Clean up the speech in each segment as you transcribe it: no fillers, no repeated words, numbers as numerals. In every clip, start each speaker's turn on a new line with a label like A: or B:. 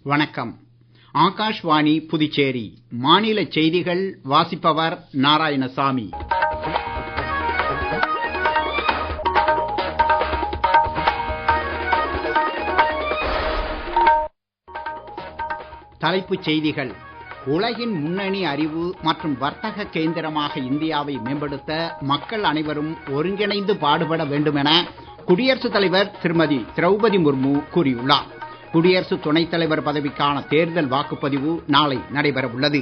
A: வணக்கம். ஆகாஷ்வாணி புதுச்சேரி மாநில செய்திகள் வாசிப்பவர் நாராயணசாமி. தலைப்புச் செய்திகள். உலகின் முன்னணி அறிவு மற்றும் வர்த்தக கேந்திரமாக இந்தியாவை மேம்படுத்த மக்கள் அனைவரும் ஒருங்கிணைந்து பாடுபட வேண்டும் என குடியரசுத் தலைவர் திருமதி திரௌபதி முர்மு கூறியுள்ளார். குடியரசு துணைத் தலைவர் பதவிக்கான தேர்தல் வாக்குப்பதிவு நாளை நடைபெற உள்ளது.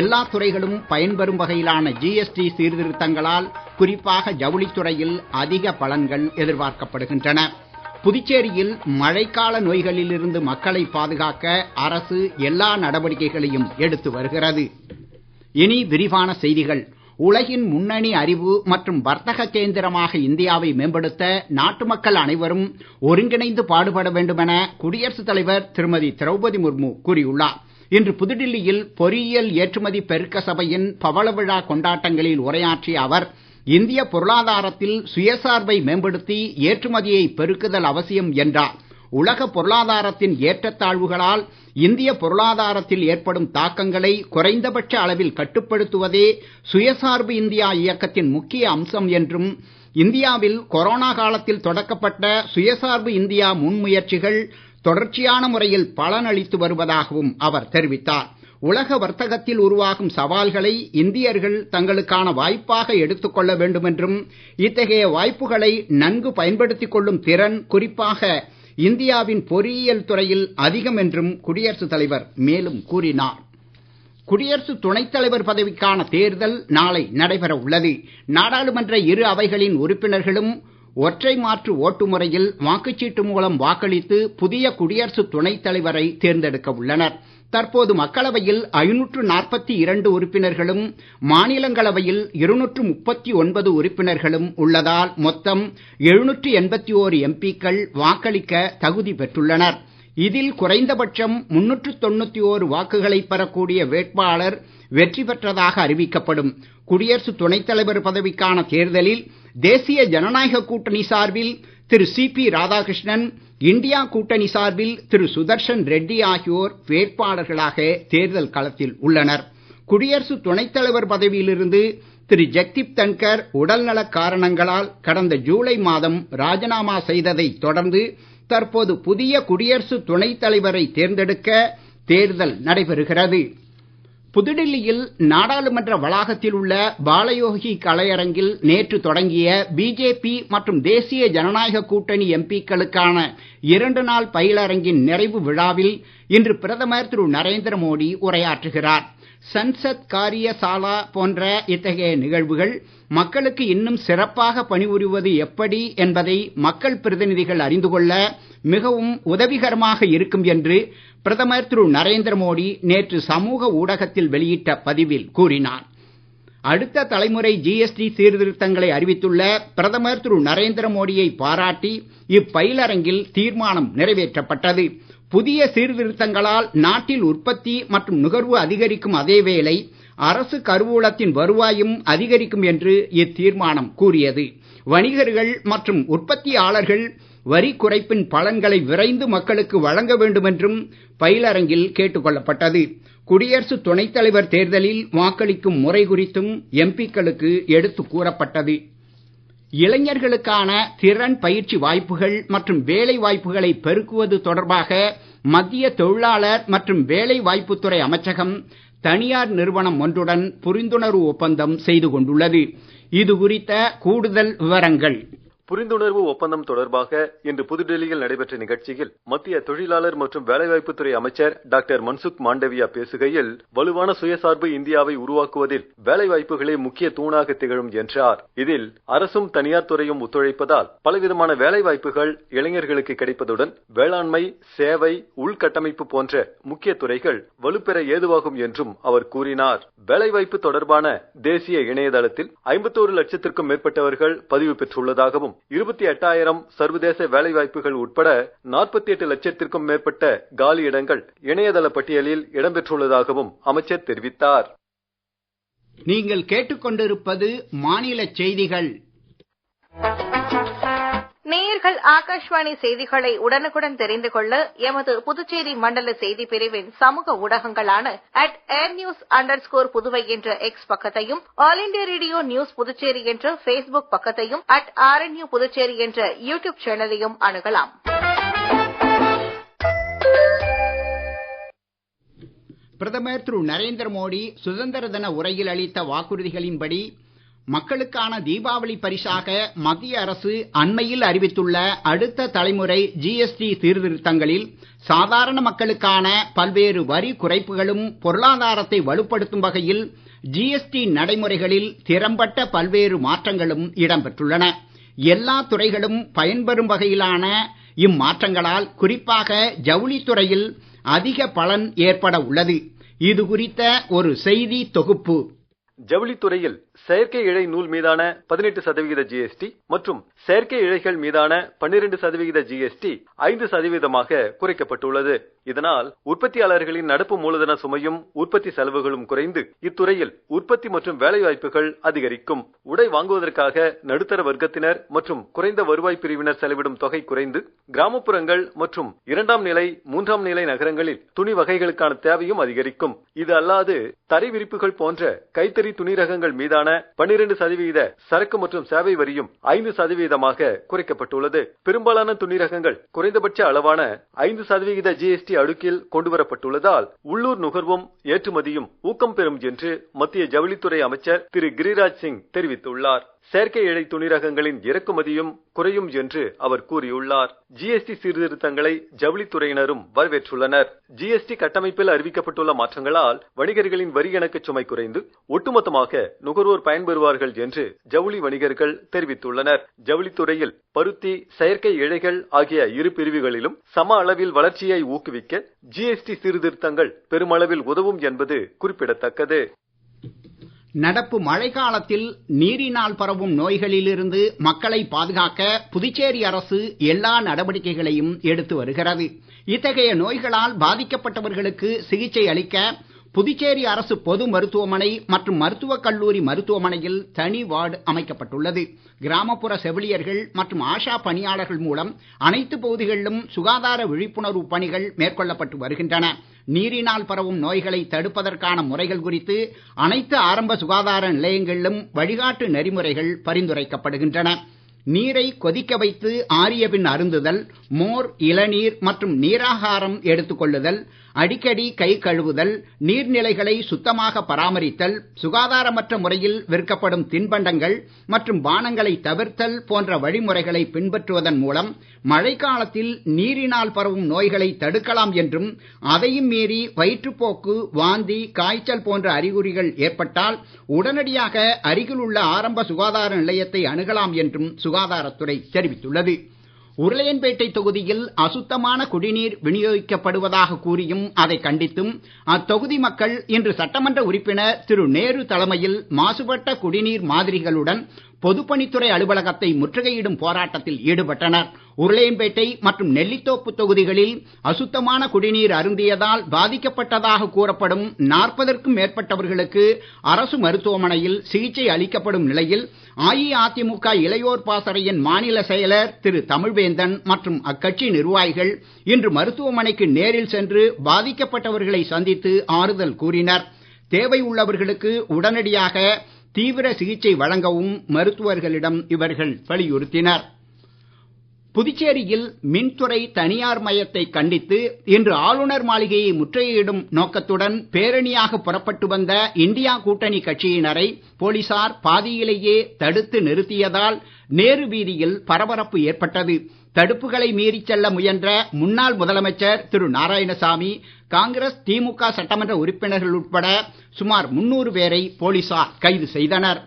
A: எல்லா துறைகளும் பயன்பெறும் வகையிலான ஜிஎஸ்டி சீர்திருத்தங்களால் குறிப்பாக ஜவுளித்துறையில் அதிக பலன்கள் எதிர்பார்க்கப்படுகின்றன. புதுச்சேரியில் மழைக்கால நோய்களிலிருந்து மக்களை பாதுகாக்க அரசு எல்லா நடவடிக்கைகளையும் எடுத்து வருகிறது. இனி விரிவான செய்திகள். உலகின் முன்னணி அறிவு மற்றும் வர்த்தக கேந்திரமாக இந்தியாவை மேம்படுத்த நாட்டு மக்கள் அனைவரும் ஒருங்கிணைந்து பாடுபட வேண்டும் என குடியரசுத் தலைவர் திருமதி திரௌபதி முர்மு கூறியுள்ளார். இன்று புதுடில்லியில் பொறியியல் ஏற்றுமதி பெருக்க சபையின் பவள விழா கொண்டாட்டங்களில் உரையாற்றிய அவர், இந்திய பொருளாதாரத்தில் சுயசார்பை மேம்படுத்தி ஏற்றுமதியை பெருக்குதல் அவசியம் என்றார். உலக பொருளாதாரத்தின் ஏற்றத்தாழ்வுகளால் இந்திய பொருளாதாரத்தில் ஏற்படும் தாக்கங்களை குறைந்தபட்ச அளவில் கட்டுப்படுத்துவதே சுயசார்பு இந்தியா இயக்கத்தின் முக்கிய அம்சம் என்றும், இந்தியாவில் கொரோனா காலத்தில் தொடக்கப்பட்ட சுயசார்பு இந்தியா முன்முயற்சிகள் தொடர்ச்சியான முறையில் பலனளித்து வருவதாகவும் அவர் தெரிவித்தார். உலக வர்த்தகத்தில் உருவாகும் சவால்களை இந்தியர்கள் தங்களுக்கான வாய்ப்பாக எடுத்துக் கொள்ள வேண்டும் என்றும், இத்தகைய வாய்ப்புகளை நன்கு பயன்படுத்திக் கொள்ளும் திறன் குறிப்பாக இந்தியாவின் பொறியியல் துறையில் அதிகம் என்றும் குடியரசுத் தலைவர் மேலும் கூறினார். குடியரசு துணைத் தலைவர் பதவிக்கான தேர்தல் நாளை நடைபெற உள்ளது. நாடாளுமன்ற இரு அவைகளின் உறுப்பினர்களும் ஒற்றை மாற்று ஓட்டு முறையில் வாக்குச்சீட்டு மூலம் வாக்களித்து புதிய குடியரசு துணைத் தலைவரை தேர்ந்தெடுக்க உள்ளனர். தற்போது மக்களவையில் 542 உறுப்பினர்களும் மாநிலங்களவையில் 239 உறுப்பினர்களும் உள்ளதால் மொத்தம் 781 எம்பிக்கள் வாக்களிக்க தகுதி பெற்றுள்ளனர். இதில் குறைந்தபட்சம் 391 வாக்குகளை பெறக்கூடிய வேட்பாளர் வெற்றி பெற்றதாக அறிவிக்கப்படும். குடியரசு துணைத் தலைவர் பதவிக்கான தேர்தலில் தேசிய ஜனநாயக கூட்டணி சார்பில் திரு சிபி ராதாகிருஷ்ணன், இந்தியா கூட்டணி சார்பில் திரு சுதர்ஷன் ரெட்டி ஆகியோர் வேட்பாளர்களாக தேர்தல் களத்தில் உள்ளனர். குடியரசு துணைத் தலைவர் பதவியிலிருந்து திரு ஜெக்தீப் தன்கர் உடல்நலக் காரணங்களால் கடந்த ஜூலை மாதம் ராஜினாமா செய்ததை தொடர்ந்து தற்போது புதிய குடியரசு துணைத் தலைவரை தேர்ந்தெடுக்க தேர்தல் நடைபெறுகிறது. புதுடில்லியில் நாடாளுமன்ற வளாகத்தில் உள்ள பாலயோகி கலையரங்கில் நேற்று தொடங்கிய பிஜேபி மற்றும் தேசிய ஜனநாயக கூட்டணி எம்பிக்களுக்கான 2 நாள் பயிலரங்கின் நிறைவு விழாவில் இன்று பிரதமர் திரு நரேந்திர மோடி உரையாற்றுகிறார். சன்சத் காரிய சாலா போன்ற இத்தகைய நிகழ்வுகள் மக்களுக்கு இன்னும் சிறப்பாக பணிபுரிவது எப்படி என்பதை மக்கள் பிரதிநிதிகள் அறிந்து கொள்ள மிகவும் உதவிகரமாக இருக்கும் என்று பிரதமர் திரு நரேந்திர மோடி நேற்று சமூக ஊடகத்தில் வெளியிட்ட பதிவில் கூறினார். அடுத்த தலைமுறை ஜிஎஸ்டி சீர்திருத்தங்களை அறிவித்துள்ள பிரதமர் திரு நரேந்திர மோடியை பாராட்டி இப்பயிலரங்கில் தீர்மானம் நிறைவேற்றப்பட்டது. புதிய சீர்திருத்தங்களால் நாட்டில் உற்பத்தி மற்றும் நுகர்வு அதிகரிக்கும் அதேவேளை அரசு கருவூலத்தின் வருவாயும் அதிகரிக்கும் என்று இத்தீர்மானம் கூறியது. வணிகர்கள் மற்றும் உற்பத்தியாளர்கள் வரி குறைப்பின் பலன்களை விரைந்து மக்களுக்கு வழங்க வேண்டும் என்றும் பயிலரங்கில் கேட்டுக் கொள்ளப்பட்டது. குடியரசு துணைத் தலைவர் தேர்தலில் வாக்களிக்கும் முறை குறித்தும் எம்பிக்களுக்கு எடுத்துக் கூறப்பட்டது. இளைஞர்களுக்கான திறன் பயிற்சி வாய்ப்புகள் மற்றும் வேலை வாய்ப்புகளை பெருக்குவது தொடர்பாக மத்திய தொழிலாளர் மற்றும் வேலை வாய்ப்புத்துறை அமைச்சகம் தனியார் நிறுவனம் ஒன்றுடன் புரிந்துணர்வு ஒப்பந்தம் செய்து கொண்டுள்ளது. இது குறித்த கூடுதல் விவரங்கள்.
B: புரிந்துணர்வு ஒப்பந்தம் தொடர்பாக இன்று புதுடெல்லியில் நடைபெற்ற நிகழ்ச்சியில் மத்திய தொழிலாளர் மற்றும் வேலைவாய்ப்புத்துறை அமைச்சர் டாக்டர் மன்சுக் மாண்டவியா பேசுகையில், வலுவான சுயசார்பு இந்தியாவை உருவாக்குவதில் வேலைவாய்ப்புகளே முக்கிய தூணாக திகழும் என்றார். இதில் அரசும் தனியார் துறையும் ஒத்துழைப்பதால் பலவிதமான வேலைவாய்ப்புகள் இளைஞர்களுக்கு கிடைப்பதுடன் வேளாண்மை, சேவை, உள்கட்டமைப்பு போன்ற முக்கிய துறைகள் வலுப்பெற ஏதுவாகும் என்றும் அவர் கூறினார். வேலைவாய்ப்பு தொடர்பான தேசிய இணையதளத்தில் 51 லட்சத்திற்கும் மேற்பட்டவர்கள் பதிவு பெற்றுள்ளதாகவும் 28,000 சர்வதேச வேலைவாய்ப்புகள் உட்பட 48 லட்சத்திற்கும் மேற்பட்ட காலி இடங்கள் இணையதள பட்டியலில் இடம்பெற்றுள்ளதாகவும் அமைச்சர் தெரிவித்தார்.
A: நீங்கள் கேட்டுக்கொண்டிருப்பது மாநில செய்திகள்.
C: நேயர்கள் நேயர்கள் ஆகாஷ்வாணி செய்திகளை உடனுக்குடன் தெரிந்து கொள்ள எமது புதுச்சேரி மண்டல செய்தி பிரிவின் சமூக ஊடகங்களான @airnews_புதுவை என்ற எக்ஸ் பக்கத்தையும், all India radio news Puducherry என்ற பேஸ்புக் பக்கத்தையும், @RNU புதுச்சேரி என்ற யூடியூப் சேனலையும் அணுகலாம்.
A: பிரதமர் திரு நரேந்திர மோடி சுதந்திர தின உரையில் அளித்த வாக்குறுதிகளின்படி மக்களுக்கான தீபாவளி பரிசாக மத்திய அரசு அண்மையில் அறிவித்துள்ள அடுத்த தலைமுறை GST சீர்திருத்தங்களில் சாதாரண மக்களுக்கான பல்வேறு வரி குறைப்புகளும் பொருளாதாரத்தை வலுப்படுத்தும் வகையில் GST நடைமுறைகளில் திறம்பட்ட பல்வேறு மாற்றங்களும் இடம்பெற்றுள்ளன. எல்லா துறைகளும் பயன்பெறும் வகையிலான இம்மாற்றங்களால் குறிப்பாக ஜவுளித்துறையில் அதிக பலன் ஏற்பட உள்ளது. இது குறித்த ஒரு செய்தி தொகுப்பு.
B: ஜவுளித்துறையில் செயற்கை இழை நூல் மீதான 18% GST மற்றும் செயற்கை இழைகள் மீதான 12% GST 5% குறைக்கப்பட்டுள்ளது. இதனால் உற்பத்தியாளர்களின் நடப்பு மூலதன சுமையும் உற்பத்தி செலவுகளும் குறைந்து இத்துறையில் உற்பத்தி மற்றும் வேலைவாய்ப்புகள் அதிகரிக்கும். உடை வாங்குவதற்காக நடுத்தர வர்க்கத்தினர் மற்றும் குறைந்த வருவாய் பிரிவினர் செலவிடும் தொகை குறைந்து கிராமப்புறங்கள் மற்றும் 2ஆம் நிலை 3ஆம் நிலை நகரங்களில் துணி வகைகளுக்கான தேவையும் அதிகரிக்கும். இது அல்லாது தரை விரிப்புகள் போன்ற கைத்தறி துணி ரகங்கள் மீதான 12% சரக்கு மற்றும் சேவை வரியும் 5% குறைக்கப்பட்டுள்ளது. பெரும்பாலான துணி ரகங்கள் குறைந்தபட்ச அளவான 5% GST அடுக்கில் கொண்டுவரப்பட்டுள்ளதால் உள்ளூர் நுகர்வும் ஏற்றுமதியும் ஊக்கம் பெறும் என்று மத்திய ஜவுளித்துறை அமைச்சர் திரு கிரிராஜ் சிங் தெரிவித்துள்ளார். செயற்கை இழை துணி ரகங்களின் இறக்குமதியும் குறையும் என்று அவர் கூறியுள்ளார். GST சீர்திருத்தங்களை ஜவுளித்துறையினரும் வரவேற்றுள்ளனர். GST கட்டமைப்பில் அறிவிக்கப்பட்டுள்ள மாற்றங்களால் வணிகர்களின் வரி கணக்கு சுமை குறைந்து ஒட்டுமொத்தமாக நுகர்வோர் பயன்பெறுவார்கள் என்று ஜவுளி வணிகர்கள் தெரிவித்துள்ளனர். ஜவுளித்துறையில் பருத்தி, செயற்கை இழைகள் ஆகிய இரு பிரிவுகளிலும் சம அளவில் வளர்ச்சியை ஊக்குவிக்க GST சீர்திருத்தங்கள் பெருமளவில் உதவும் என்பது குறிப்பிடத்தக்கது.
A: நடப்பு மழைக்காலத்தில் நீரினால் பரவும் நோய்களிலிருந்து மக்களை பாதுகாக்க புதுச்சேரி அரசு எல்லா நடவடிக்கைகளையும் எடுத்து வருகிறது. இத்தகைய நோய்களால் பாதிக்கப்பட்டவர்களுக்கு சிகிச்சை அளிக்க புதுச்சேரி அரசு பொது மருத்துவமனை மற்றும் மருத்துவக் கல்லூரி மருத்துவமனையில் தனி வார்டு அமைக்கப்பட்டுள்ளது. கிராமப்புற செவிலியர்கள் மற்றும் ஆஷா பணியாளர்கள் மூலம் அனைத்து பகுதிகளிலும் சுகாதார விழிப்புணர்வு பணிகள் மேற்கொள்ளப்பட்டு வருகின்றன. நீரினால் பரவும் நோய்களை தடுப்பதற்கான முறைகள் குறித்து அனைத்து ஆரம்ப சுகாதார நிலையங்களிலும் வழிகாட்டு நெறிமுறைகள் பரிந்துரைக்கப்படுகின்றன. நீரை கொதிக்க வைத்து ஆறிய பின் அருந்துதல், மோர், இளநீர் மற்றும் நீராகாரம் எடுத்துக் கொள்ளுதல், அடிக்கடி கை கழுவுதல், நீர்நிலைகளை சுத்தமாக பராமரித்தல், சுகாதாரமற்ற முறையில் விற்கப்படும் தின்பண்டங்கள் மற்றும் பானங்களை தவிர்த்தல் போன்ற வழிமுறைகளை பின்பற்றுவதன் மூலம் மழைக்காலத்தில் நீரினால் பரவும் நோய்களை தடுக்கலாம் என்றும், அதையும் மீறி வயிற்றுப்போக்கு, வாந்தி, காய்ச்சல் போன்ற அறிகுறிகள் ஏற்பட்டால் உடனடியாக அருகிலுள்ள ஆரம்ப சுகாதார நிலையத்தை அணுகலாம் என்றும் சுகாதாரத்துறை தெரிவித்துள்ளது. உருளையன்பேட்டை தொகுதியில் அசுத்தமான குடிநீர் விநியோகிக்கப்படுவதாக கூறியும் அதை கண்டித்தும் அத்தொகுதி மக்கள் இன்று சட்டமன்ற உறுப்பினர் திரு நேரு தலைமையில் மாசுபட்ட குடிநீர் மாதிரிகளுடன் பொதுப்பணித்துறை அலுவலகத்தை முற்றுகையிடும் போராட்டத்தில் ஈடுபட்டனர். உருளையன்பேட்டை மற்றும் நெல்லித்தோப்பு தொகுதிகளில் அசுத்தமான குடிநீர் அருந்தியதால் பாதிக்கப்பட்டதாக கூறப்படும் 40க்கும் மேற்பட்டவர்களுக்கு அரசு மருத்துவமனையில் சிகிச்சை அளிக்கப்படும் நிலையில் அஇஅதிமுக இளையோர் பாசறையின் மாநில செயலர் திரு தமிழ்வேந்தன் மற்றும் அக்கட்சி நிர்வாகிகள் இன்று மருத்துவமனைக்கு நேரில் சென்று பாதிக்கப்பட்டவர்களை சந்தித்து ஆறுதல் கூறினர். தேவை உள்ளவர்களுக்கு உடனடியாக தீவிர சிகிச்சை வழங்கவும் மருத்துவர்களிடம் இவர்கள் வலியுறுத்தினர். புதுச்சேரியில் மின்துறை தனியார் மயத்தை கண்டித்து இன்று ஆளுநர் மாளிகையை முற்றுகையிடும் நோக்கத்துடன் பேரணியாக புறப்பட்டு வந்த இந்தியா கூட்டணி கட்சியினரை போலீசார் பாதியிலேயே தடுத்து நிறுத்தியதால் நேரு வீதியில் பரபரப்பு ஏற்பட்டது. தடுப்புகளை மீறிச் செல்ல முயன்ற முன்னாள் முதலமைச்சர் திரு நாராயணசாமி, காங்கிரஸ், திமுக சட்டமன்ற உறுப்பினர்கள் உட்பட சுமார் 300 பேரை போலீசார் கைது செய்தனர்.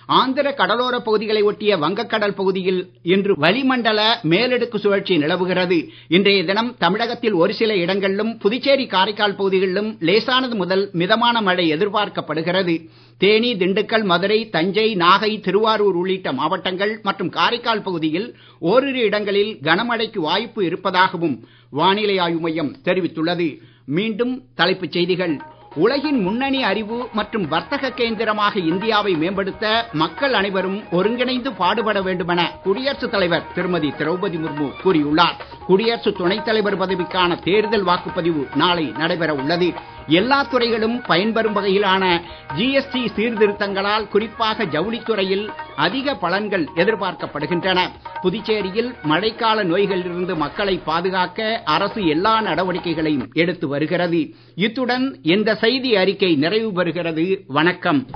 A: ஆந்திர கடலோர பகுதிகளை ஒட்டிய வங்கக்கடல் பகுதியில் இன்று வளிமண்டல மேலடுக்கு சுழற்சி நிலவுகிறது. இன்றைய தினம் தமிழகத்தில் ஒரு சில இடங்களிலும் புதுச்சேரி, காரைக்கால் பகுதிகளிலும் லேசானது முதல் மிதமான மழை எதிர்பார்க்கப்படுகிறது. தேனி, திண்டுக்கல், மதுரை, தஞ்சை, நாகை, திருவாரூர் உள்ளிட்ட மாவட்டங்கள் மற்றும் காரைக்கால் பகுதியில் ஓரிரு இடங்களில் கனமழைக்கு வாய்ப்பு இருப்பதாகவும் வானிலை ஆய்வு மையம் தெரிவித்துள்ளது. மீண்டும் தலைப்புச் செய்திகள். உலகின் முன்னணி அறிவு மற்றும் வர்த்தக கேந்திரமாக இந்தியாவை மேம்படுத்த மக்கள் அனைவரும் ஒருங்கிணைந்து பாடுபட வேண்டுமென குடியரசுத் தலைவர் திருமதி திரௌபதி முர்மு கூறியுள்ளார். குடியரசு துணைத் தலைவர் பதவிக்கான தேர்தல் வாக்குப்பதிவு நாளை நடைபெற உள்ளது. எல்லா துறைகளும் பயன்பெறும் வகையிலான GST சீர்திருத்தங்களால் குறிப்பாக ஜவுளித்துறையில் அதிக பலன்கள் எதிர்பார்க்கப்படுகின்றன. புதுச்சேரியில் மழைக்கால நோய்களிலிருந்து மக்களை பாதுகாக்க அரசு எல்லா நடவடிக்கைகளையும் எடுத்து வருகிறது. இத்துடன் இந்த செய்தி அறிக்கை நிறைவு பெறுகிறது. வணக்கம்.